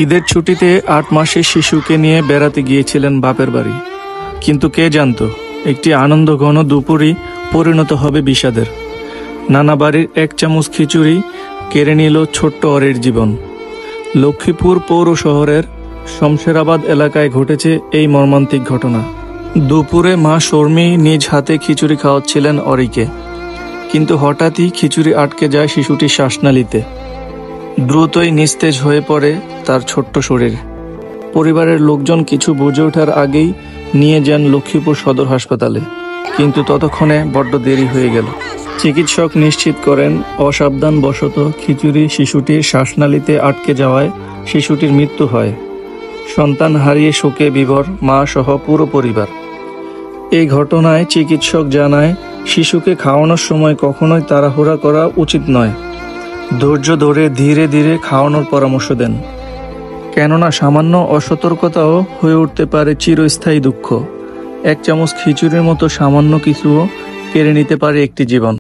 ঈদের ছুটিতে ৮ মাসের শিশুকে নিয়ে বেড়াতে গিয়েছিলেন বাপের বাড়ি। কিন্তু কে জানতো একটি আনন্দঘন দুপুরই পরিণত হবে বিষাদের। নানা বাড়ির ১ চামচ খিচুড়ি কেড়ে নিল ছোট্ট অরির জীবন। লক্ষ্মীপুর পৌর শহরের শমশেরাবাদ এলাকায় ঘটেছে এই মর্মান্তিক ঘটনা। দুপুরে মা শর্মী নিজ হাতে খিচুড়ি খাওয়াচ্ছিলেন অরিকে, কিন্তু হঠাৎই খিচুড়ি আটকে যায় শিশুটির শ্বাসনালীতে। দ্রুতই নিস্তেজ হয়ে পড়ে তার ছোট্ট শরীর। পরিবারের লোকজন কিছু বুঝে ওঠার আগেই নিয়ে যান লক্ষ্মীপুর সদর হাসপাতালে, কিন্তু ততক্ষণে বড্ড দেরি হয়ে গেল। চিকিৎসক নিশ্চিত করেন অসাবধানবশত খিচুড়ি শিশুটির শ্বাসনালীতে আটকে যাওয়ায় শিশুটির মৃত্যু হয়। সন্তান হারিয়ে শোকে বিভোর মা সহ পুরো পরিবার। এই ঘটনায় চিকিৎসক জানায়, শিশুকে খাওয়ানোর সময় কখনোই তাড়াহুড়া করা উচিত নয়। ধৈর্য ধরে ধীরে ধীরে খাওয়ানোর পরামর্শ দেন, কেননা সামান্য অসতর্কতাও হয়ে উঠতে পারে চিরস্থায়ী দুঃখ। ১ চামচ খিচুড়ির মতো সামান্য কিছুও কেড়ে নিতে পারে একটি জীবন।